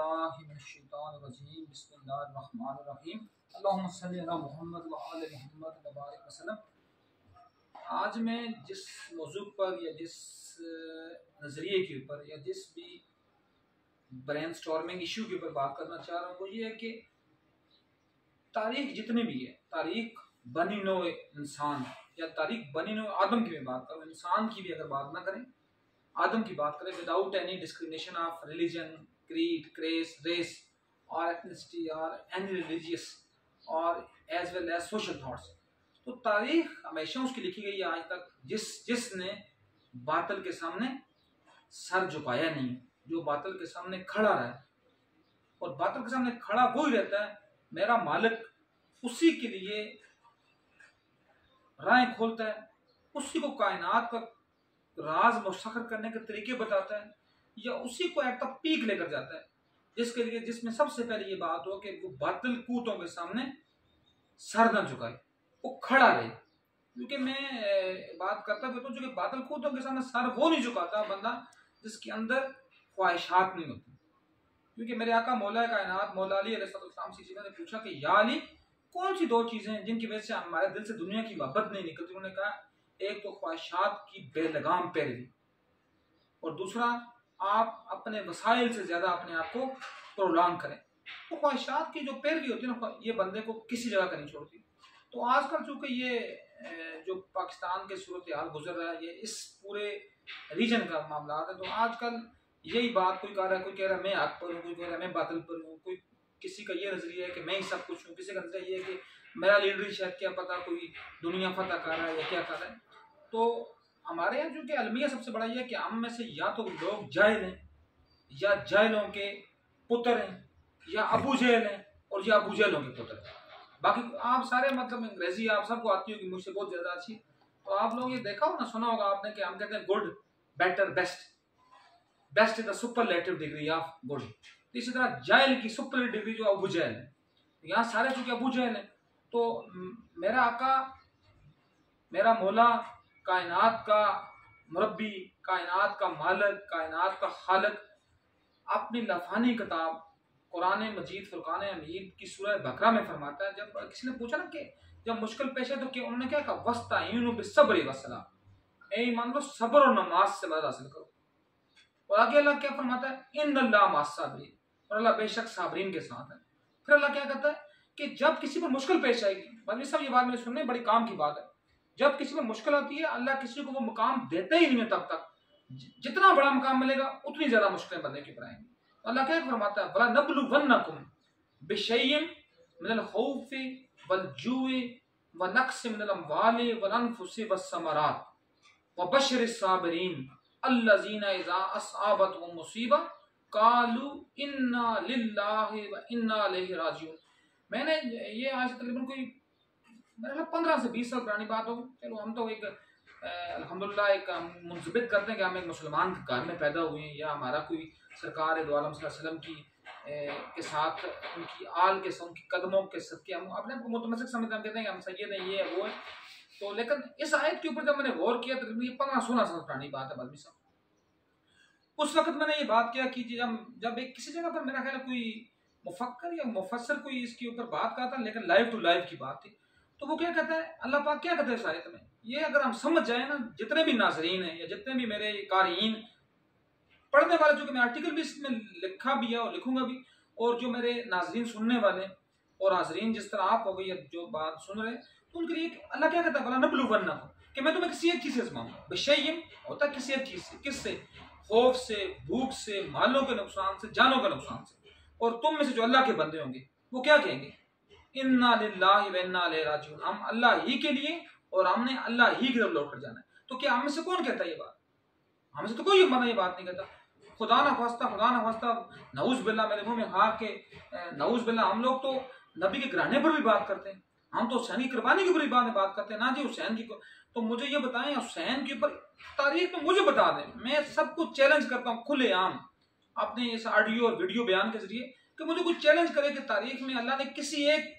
बिस्मिल्लाहिर्रहमानिर्रहीम बिस्मिल्लाहिर्रहमानिर्रहीम अल्लाहुम्मा सल्ली अला मुहम्मद व आले मुहम्मद व बारिक वसल्लम। आज मैं जिस मौजू पर या जिस नज़रिए के ऊपर या जिस भी ब्रेनस्टॉर्मिंग इशू के ऊपर बात करना चाह रहा हूँ वो ये है कि तारीख जितनी भी है, तारीख बनी नो इंसान या तारीख बनी नो आदम की मैं बात करूँ, इंसान की भी अगर बात ना करें, आदम की बात करें without any discrimination of religion, creed, race और एथनिसिटी और एनी रिलीजियस और as well as social thoughts, तो तारीख हमेशा उसकी लिखी गई है आज तक जिसने बातिल के सामने सर झुकाया नहीं, जो बातिल के सामने खड़ा रहा है। और बातिल के सामने खड़ा वो ही रहता है, मेरा मालिक उसी के लिए राहें खोलता है, उसी को कायनात का राज मुस्तखर करने के तरीके बताता है या उसी को एट द पीक लेकर जाता है, जिसमें सबसे पहले ये बात हो कि वो बातिल कूतों के सामने सर न झुकाए, वो खड़ा रहे। क्योंकि मैं बात करता भी हूँ, जो कि बातिल कूतों के सामने सर वो नहीं झुकाता बंदा जिसके अंदर ख्वाहिशात नहीं होती। क्योंकि मेरे आका मौला कायनात मौला अली अलैहिस्सलाम से ने पूछा कि या अली, कौन सी दो चीजें हैं जिनकी वजह से हमारे दिल से दुनिया की मोहब्बत नहीं निकलती? उन्होंने कहा एक तो ख्वाहिशात की बेलगाम पैरवी और दूसरा आप अपने वसाइल से ज्यादा अपने आप को प्रोलॉन्ग करें। तो ख्वाहिशात की जो पैरवी होती है ना, ये बंदे को किसी जगह का नहीं छोड़ती। तो आजकल चूंकि ये जो पाकिस्तान के सूरत हाल गुजर रहा है, ये इस पूरे रीजन का मामला है, तो आजकल यही बात कोई कह रहा है, कोई कह रहा है मैं हक पर हूँ, कोई कह रहा है मैं बातिल पर हूँ, कोई किसी का ये नजरिया है कि मैं ही सब कुछ हूँ, किसी का नजरिया ये है कि मेरा लीडर ही शायद क्या पता कोई दुनिया फतह कर रहा है या क्या कर रहा है। तो हमारे यहाँ जो कि अलमिया सबसे बड़ा ये है कि हम में से या तो लोग जाहिल हैं या जाहिलों के पुत्र हैं या अबू जहल हैं और या अबू जहलों के पुत्र हैं। बाकी आप सारे मतलब अंग्रेजी आप सबको आती होगी, मुझसे बहुत ज्यादा अच्छी। तो आप लोग ये देखा हो ना, सुना होगा आपने कि हम कहते हैं good, better, best is the superlative degree of good. इसी तरह जाहिल की सुपरलेटिव डिग्री जो अबू जहल है, यहाँ सारे चूंकि अबू जहल है, तो मेरा आका, मेरा मौला, कायनात का मुरब्बी, कायनात का मालिक, कायनात का खालिक अपनी लफानी किताब कुरान मजीद फुरकान हमीद की सूरह बकरा में फरमाता है, जब किसी ने पूछा ना कि जब मुश्किल पेश है तो क्या, उन्होंने क्या कहा, वस्ताईनु बिस्सब्रि वस्सलाह, ए ईमान लो सब्र और नमाज से मदद हासिल करो। और आगे अल्लाह क्या फरमाता है, इन्नल्लाह मअस-साबिरीन, और अल्लाह बेशक साबरीन के साथ है। फिर अल्लाह क्या कहता है कि जब किसी पर मुश्किल पेश आएगी, मौलवी साहब ये बात मैंने सुनने बड़ी काम की बात है, जब किसी पर मुश्किल आती है अल्लाह किसी को वो मुकाम देते ही नहीं है, तब तक जितना बड़ा मुकाम मिलेगा उतनी ज्यादा मुश्किलें बंदे के ऊपर आएंगी। अल्लाह क्या फरमाता है, वला नबलुवन्नकुम बिशैइन मिनल खौफि वल जुइ व नक्स मिनल अम्वालि वल अनफुसि वस्समरात व बश्शिरिस साबिरीन अल्लज़ीना इज़ा असाबतहुम मुसीबा कालू इन्ना लिल्लाहि व इन्ना इलैहि राजिऊन। मैंने ये आज तकरीबन कोई मेरा 15 से 20 साल पुरानी बात हो। चलो हम तो एक अल्हम्दुलिल्लाह एक मुंसबित करते हैं कि हम एक मुसलमान घर में पैदा हुए हैं, या हमारा कोई सरकार दो आलम सल्लल्लाहु अलैहि वसल्लम की के साथ उनकी आल के उनकी कदमों के सदके हम अपने आप को मुतमस्सिक समझते हैं, हम कहते हैं कि हम सैयद हैं, ये है वो है। तो लेकिन इस आयत के ऊपर जब मैंने गौर किया तो ये 15-16 साल पुरानी बात है मौलवी साहब। उस वक्त मैंने ये बात किया कि जब एक किसी जगह पर मेरा ख्याल कोई मुफक्कर या मुफस्सर कोई इसके ऊपर बात करता है, लेकिन लाइव टू लाइव की बात थी, तो वो क्या कहता है, अल्लाह पाक क्या कहता है इस आयत में, ये अगर हम समझ जाए ना, जितने भी नाजरीन हैं या जितने भी मेरे कारीन पढ़ने वाले, जो कि मैं आर्टिकल भी इसमें लिखा भी है और लिखूंगा भी, और जो मेरे नाजरीन सुनने वाले और हाजरीन जिस तरह आप हो गई जो बात सुन रहे, तो उनके लिए अल्लाह क्या कहता है, वला नबलुवन्नकुम, कि मैं तुम्हें किसी एक चीज से आजमाऊंगा। बिशैइन होता है किसी एक चीज से, किससे, खौफ से, भूख से, मालों के नुकसान से, जानों के नुकसान से। और तुम में से जो अल्लाह के बंदे होंगे वो क्या कहेंगे, इन्ना लिल्लाहि व इन्ना इलैहि राजिऊन, हम अल्लाह ही के लिए और हमने अल्लाह ही की तरफ लौट कर जाना है। तो क्या हम में से कौन कहता है ये बात? हम से तो कोई बंदा ये बात नहीं कहता। खुदा ना खास्ता नऊज बिल्ला, मेरे मुंह में हाथ के नऊज बिल्ला, हम लोग तो नबी के घराने पर भी बात करते हैं, हम तो हुसैन की कुर्बानी के ऊपर भी बात करते हैं ना जी, हुसैन की। तो मुझे ये बताएं, हुसैन के ऊपर तारीख में मुझे बता दें, मैं सबको चैलेंज करता हूँ खुलेआम अपने इस ऑडियो और वीडियो बयान के जरिए, कि मुझे कुछ चैलेंज करे कि तारीख में अल्लाह ने किसी एक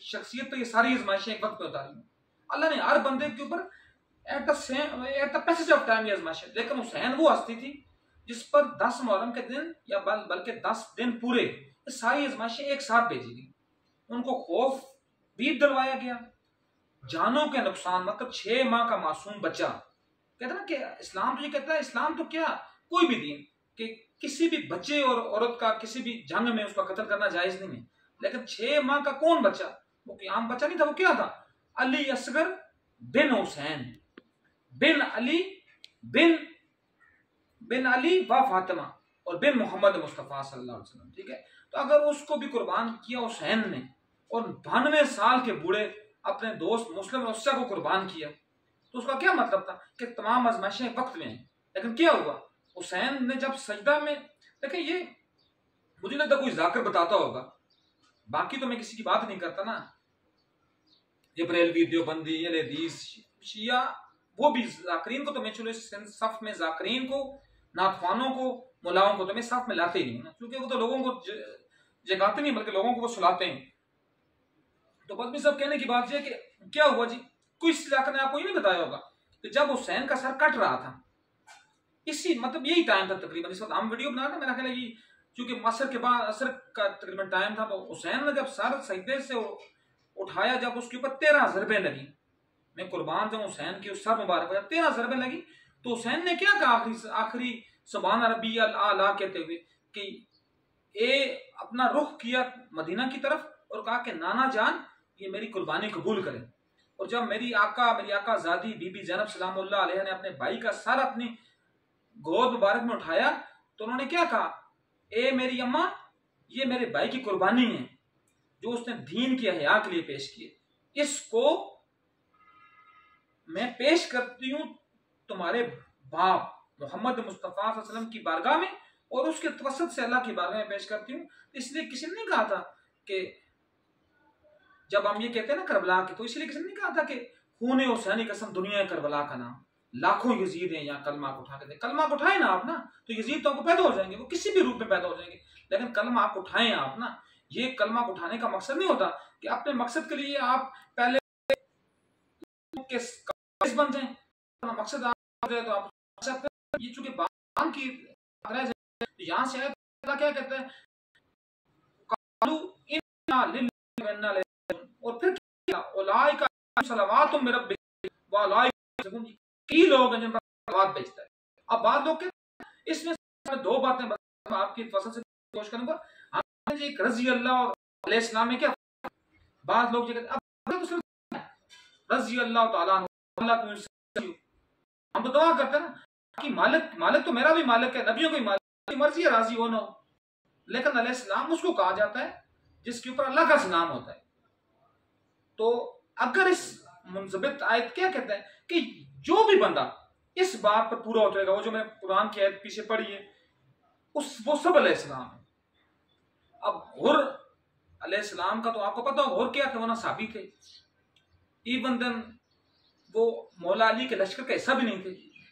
शख्सियत पर ये सारी आजमाइशें एक वक्त पे उतारी हैं। अल्लाह ने हर बंदे के ऊपर at the passage of time ये आजमाइशें, लेकिन हुसैन वो हस्ती थी जिस पर 10 मुहर्रम के दिन या बल्कि 10 दिन पूरे ये सारी आजमाइशें एक साथ भेजी गई। उनको खौफ भी दिलवाया गया, जानों के नुकसान, मतलब 6 माह का मासूम बच्चा। कहते ना कि इस्लाम तो ये कहता है, इस्लाम तो क्या कोई भी दीन, कि किसी भी बच्चे और औरत का किसी भी जंग में उसका कत्ल करना जायज नहीं है, लेकिन 6 माह का कौन बच्चा, वो कोई आम बच्चा नहीं था, वो क्या था? अली असगर बिन हुसैन बिन अली बिन बिन अली व फातिमा और बिन मोहम्मद मुस्तफ़ा सल्लल्लाहु अलैहि वसल्लम। ठीक है, तो अगर उसको भी कुर्बान किया हुसैन ने और 92 साल के बूढ़े अपने दोस्त मुस्लिम रस्सा को कुर्बान किया, तो उसका क्या मतलब था कि तमाम आजमाइशें एक वक्त में हैं। लेकिन क्या हुआ, हुसैन ने जब सजदा में, देखिए ये मुझे लगता कोई जाकर बताता होगा, बाकी तो मैं किसी की बात नहीं करता ना, ये बरेलवी, देवबंदी, अहले हदीस, शिया, वो भी जाकरीन को तो मैं चलो इस सफ में जाकरीन को, नाथवानों को, मुलाओं को तो मैं साफ में लाते ही नहीं ना, क्योंकि वो तो लोगों को जगाते नहीं बल्कि लोगों को वो सुलाते हैं। तो बस भी सब कहने की बात यह कि क्या हुआ जी, कोई इस इलाके ने आपको ये नहीं बताया होगा कि जब हुसैन का सर कट रहा था, इसी मतलब यही टाइम था तकरीबन, इस वक्त हम वीडियो बना रहे थे, मेरा ख्याल है क्योंकि असर के बाद असर का तकरीबन टाइम था, तो हुसैन ने जब सर सजदे से उठाया, जब उसके ऊपर 13 ज़रबें लगी, मैं कुर्बान जाऊं हुसैन की उस सर मुबारक पर 13 ज़रबें लगी, तो हुसैन ने क्या कहा आखिरी सुभान रब्बी आला कहते हुए कि ए अपना रुख किया मदीना की तरफ और कहा कि नाना जान ये मेरी कुर्बानी कबूल करें। और जब मेरी आका ज़ादी बीबी ज़ैनब सलामुल्लाह अलैहा ने अपने भाई का सर अपनी गोद मुबारक में उठाया, तो उन्होंने क्या कहा, ए मेरी अम्मा, ये मेरे भाई की कुर्बानी है जो उसने दीन की हया के लिए पेश किए, इसको मैं पेश करती हूँ तुम्हारे बाप मोहम्मद मुस्तफ़ा सल्लल्लाहु अलैहि वसल्लम की बारगाह में और उसके तवसत से अल्लाह की बारगाह में पेश करती हूँ। इसलिए किसी ने नहीं कहा था कि जब हम ये कहते हैं ना करबला के, तो इसलिए किसी ने नहीं कहा था कि खून हुसैनी कसम दुनिया करबला का नाम, लाखों यजीद हैं यहाँ कलमा को उठा के, कलमा को उठाए ना आप ना, तो यजीद तो आपको पैदा हो जाएंगे, वो किसी भी रूप में पैदा हो जाएंगे, लेकिन कलमा आप उठाएं आप ना। ये कलमा को उठाने का मकसद नहीं होता कि अपने मकसद के लिए आप पहले के बन जाएं, मकसद आप तो आप ये चूंकि बान की यहाँ से क्या कहते हैं, और फिर कई लोग हैं जिन पर बात बेचता है। अब बात लोग इसमें दो बातें आपकी फसल से कोशिश करूंगा, एक रजी अल्लाह और अलैहिस्सलाम में क्या बात लोग रजी अल्लाह ताला, हम तो दुआ करते हैं ना कि मालिक तो मेरा भी मालिक है, नबियों की मालिक मर्जी है, राजी हो ना हो, लेकिन अलैहिस्सलाम उसको कहा जाता है जिसके ऊपर अल्लाह का सलाम होता है। तो अगर इस मुंजबित आयत क्या कहता है कि जो भी बंदा इस बात पर पूरा उतरेगा, वो जो मैंने कुरान की आयत पीछे पढ़ी है वो सब अलैहिस्सलाम है। अब हुर अलैहिस्सलाम का तो आपको पता हो हुर क्या थे, वो ना साबी थे, इवन देन वो मौला अली के लश्कर का हिस्सा भी नहीं थे,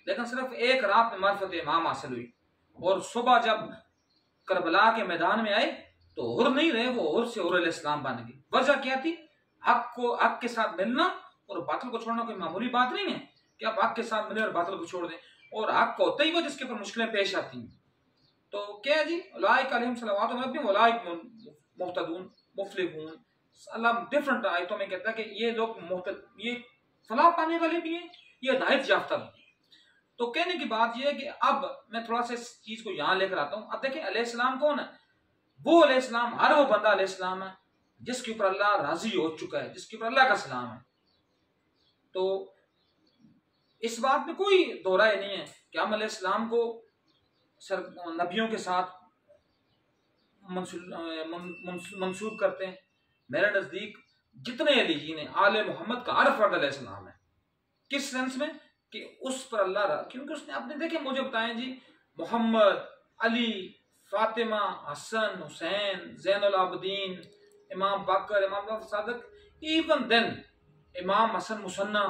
लेकिन सिर्फ एक रात में मार्फत इमाम हासिल हुई और सुबह जब करबला के मैदान में आए तो हुर नहीं रहे, वो हुर से हुर अलैहिस्सलाम बन गए। वजह क्या थी, हक के साथ मिलना और बातिल को छोड़ना कोई मामूली बात नहीं है कि आप हक के साथ मिले और बातिल को छोड़ दें, और हक को होता ही वो जिसके ऊपर मुश्किलें पेश आती हैं। तो क्या है जी, उलाइक अलैहिम सलवातु मिन रब्बिहिम उलाइक मुहतदून मुफलिहून, अल्लाह डिफरेंट आयतों में कहता है कि ये लोग ये फलाह पाने वाले भी हैं, ये हिदायत याफ्ता भी। तो कहने की बात यह है कि अब मैं थोड़ा सा इस चीज को यहां लेकर आता हूं। अब देखें अलैहिस्सलाम कौन है, वो अलैहिस्सलाम हर वो बंदा अलैहिस्सलाम है जिसके ऊपर अल्लाह राजी हो चुका है, जिसके ऊपर अल्लाह का सलाम है। तो इस बात में कोई दो राय नहीं है कि हम अलैहिस्सलाम को नबियों के साथ मंसूब करते हैं। मेरे नजदीक जितने अलीजीन हैं, आले मोहम्मद का हर फर्द अलैहिस्सलाम है। किस सेंस में कि उस पर अल्लाह, क्योंकि उसने अपने देखे मुझे बताएं जी, मोहम्मद, अली, फातिमा, हसन, हुसैन, ज़ैनुल आबदीन, इमाम बाकर, इमाम सादक, इवन देन इमाम हसन मुसन्ना,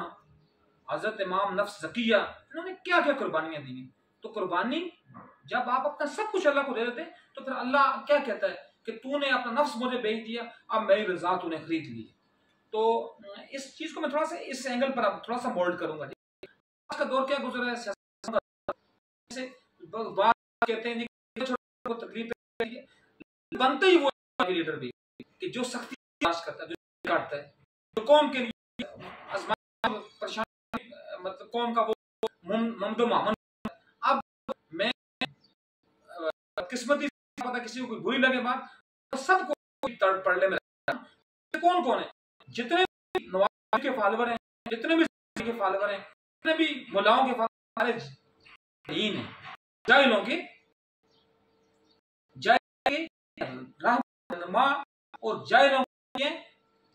हजरत इमाम नफ्स ज़किया, इन्होंने क्या क्या कुर्बानियां दी। तो कुर्बानी जब आप अपना सब कुछ अल्लाह को दे देते तो फिर अल्लाह क्या कहता है कि तूने अपना नफ्स मुझे बेच दिया, अब मेरी रजा तूने खरीद ली। तो इस चीज को मैं थोड़ा सा इस एंगल पर अब थोड़ा सा मोल्ड करूंगा। आज का दौर क्या गुजरा है, कहते हैं को तकलीफ बनते ही वो लीडर भी कि जो सख्ती बर्दाश्त करता है, जो काटता है, जो कौम के लिए परेशानी, मतलब कौम का वो ममदो मामन। अब मैं किस्मती पता किसी को कोई बुरी लगे बात, तो सबको पढ़ने में कौन कौन है, जितने नवाज के फॉलोवर हैं, जितने भी के फॉलोवर हैं, जितने भी मुलाओं के फॉलोवर दीन है, जाहिलों के रहनुमा और जाहिलों के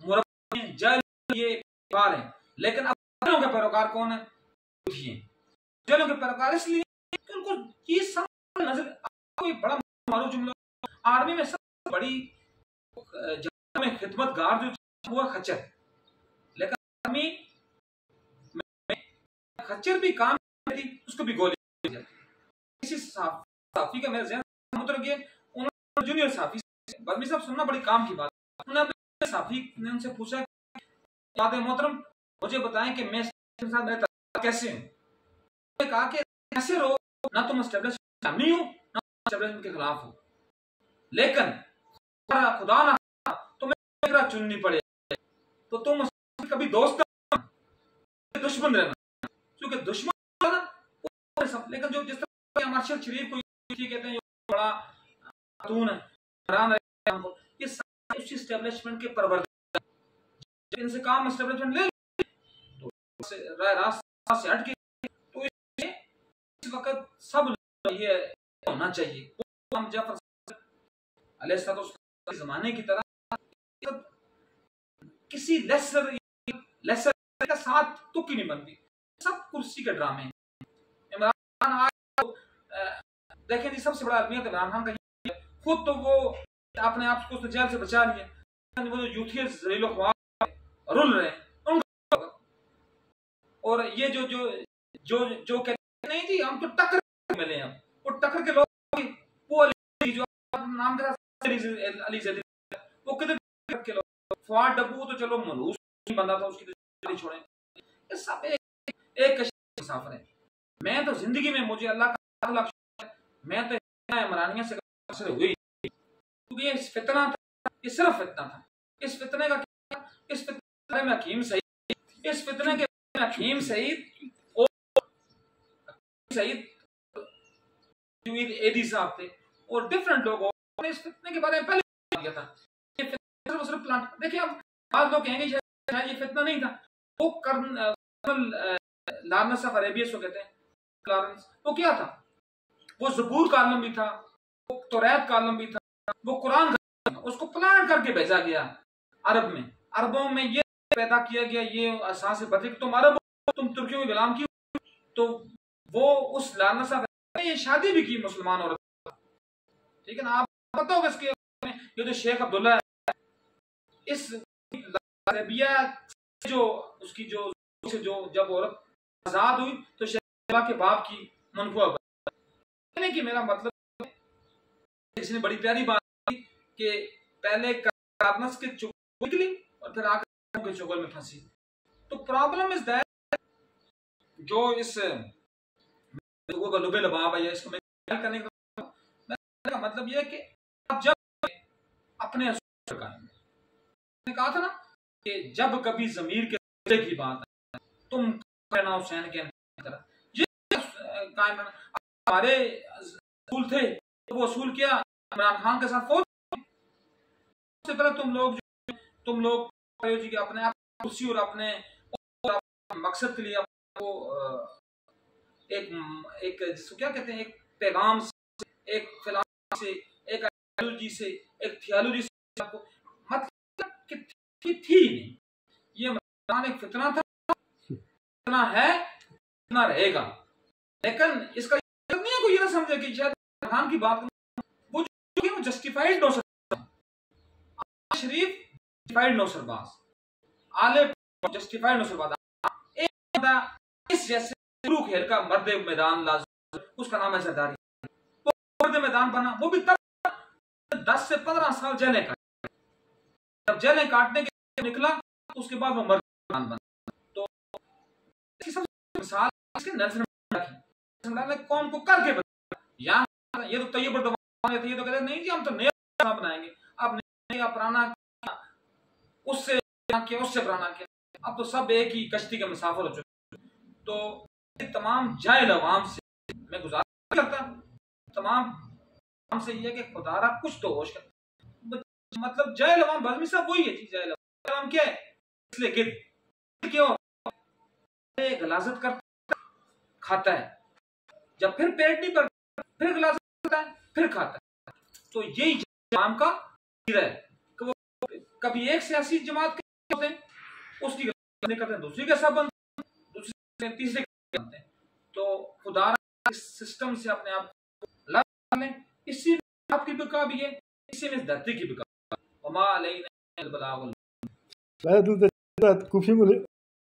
मुरब्बी, जाहिल ये पैरोकार हैं। लेकिन अब जाहिलों के पैरोकार कौन है? जाहिलों के पैरोकार इसलिए कि उनको चीज समझ नजर। कोई बड़ा मारूफ जुमला, आर्मी में सबसे बड़ी में खिदमतगार जो हुआ खच्चर, लेकिन आर्मी में खच्चर भी काम थी, उसको भी गोली किसी साफी का मेरे ज़हन में उतर गया। उन्होंने जूनियर साफी बदमी साहब सुनना बड़ी काम की बात, उन्होंने साफी ने उनसे पूछा, याद मोहतरम मुझे बताएं कि मैं साथ मेरे कैसे हूँ। उन्होंने कहा कि कैसे रहो, ना तुम एस्टेब्लिशमेंट नहीं हो ना एस्टेब्लिशमेंट के खिलाफ हो, लेकिन खुदा ना तुम्हें चुननी पड़े तो तुम कभी दोस्त दुश्मन रहना, क्योंकि दुश्मन ना सब। लेकिन जो जिस तरह मार्शल शरीफ को कहते हैं बड़ा खातून है, ये उसी एस्टेब्लिशमेंट के परवरदिगार, इनसे काम एस्टेब्लिशमेंट ले तो रास्ते से हट के, तो इस वक्त सब ये होना चाहिए। हम जाफर अलैहिस्सलाम जमाने की तरह किसी लेसर का साथ तुक ही नहीं बनती, सब कुर्सी के ड्रामे। इमरान खान देखें जी, सबसे बड़ा अलमियत इमरान खान का खुद तो वो अपने आप को जेल से बचा लिया, वो जो यूथी जलीलो ख्वाब रुल रहे हैं, और ये जो जो जो जो कहते नहीं जी हम तो टक्कर मिले हैं, वो टक्कर के लोग, वो जो नाम का अली जदी, वो किधर के लोग, फवाद डब्बू तो चलो मनहूस बंदा था, उसकी तो छोड़े, ये सब एक मुसाफिर है। मैं तो जिंदगी में मुझे अल्लाह का मैं तो इमरानिया से हुई, क्योंकि ये फितना था, ये सिर्फ फितना था। इस फितने का क्या, इस फितने में हकीम सईद, इस फितने के हकीम सईद और सईद एदी साहब थे और डिफरेंट लोग इस फितने के बारे में पहले किया था। ये फितना सिर्फ प्लांट, देखिए अब बाद लोग कहेंगे शायद ये फितना नहीं था, वो कर्नल लारेंस ऑफ अरेबिया को कहते हैं, लारेंस, वो क्या था, वो ज़बूर का आलम भी था, वो तौरात का आलम भी था, वो कुरान का, उसको प्लान करके भेजा गया अरब में, अरबों में ये पैदा किया गया, ये एहसास बदले कि तुम अरब हो, तुम तुर्कियों के गुलाम की, तो वो उस लारेंस ऑफ ये शादी भी की मुसलमान औरत, ठीक है ना। आप पता होगा इसके ये जो शेख अब्दुल्ला है, इस अरबिया जो उसकी जो जब औरत आजाद हुई तो शेख के बाप की मनफुआ बनी। कि मेरा मतलब इसने बड़ी प्यारी बात की कि पहले कार्नस के चुगल निकली और फिर आकर के चुगल में फंसी। तो प्रॉब्लम इज दैट जो इस लुबे लबाब है, इसको मैं करने का मतलब यह है कि आप जब अपने कहा था ना कि जब कभी जमीर के की बात है तुम कहना हुसैन के तरह, ये कायम हमारे असूल थे, तो वो असूल क्या, इमरान खान के साथ फौज से पहले तुम लोग जी के अपने आप कुर्सी और अपने मकसद के लिए आपको एक जिसको क्या कहते हैं, एक पैगाम से, एक फिलॉसफी से, एक आइडियोलॉजी से, एक थियोलॉजी से, आपको मतलब थी नहीं। ये एक फितना था, फितना है, फितना रहेगा, लेकिन इसका नहीं है कोई ये ना समझे कि शायद खान की बात वो जस्टिफाइड नौसरबाज, शरीफ जस्टिफाइड नौसरबाज, आले जस्टिफाइड नौसरबाज, एक बंदा इस जैसे शुरू खेल का मर्द मैदान लाज़िम, उसका नाम है जरदारी, वो मर्द मैदान बना, वो भी तब 10 से 15 साल जेलें काटी, जब जेलें काटने के निकला तो उसके बाद वो मर्द मैदान बना। तो इसकी सबसे मिसाल इसके नेल्सन मंडेला की, कौम को करके यहाँ ये तो तैयब ये तो कहते नहीं जी हम तो नया बनाएंगे। अब नया पुराना उससे पुराना किया, अब तो सब एक ही कश्ती के मुसाफिर हो चुके। तो तमाम जाहिल अवाम से मैं गुजारिश करता, तमाम से ये कि खुदारा कुछ तो होश कर, मतलब जाहिल अवाम बज़मी साहब वही है जी, जाहिल अवाम क्या है, इसलिए गिर क्यों गलाजत करता खाता है, जब फिर पेट नहीं भरता फिर गलाजत करता है फिर खाता है। तो यही अवाम का गिरा है कि वो कभी एक सियासी जमात के होते हैं उसकी करते हैं, दूसरी के सब बनते हैं, दूसरी तीसरे बनते हैं। तो खुदा इस सिस्टम से अपने आप को लगा लें, इसी में आपकी बिका भी है, इसी में इस धरती की बिका।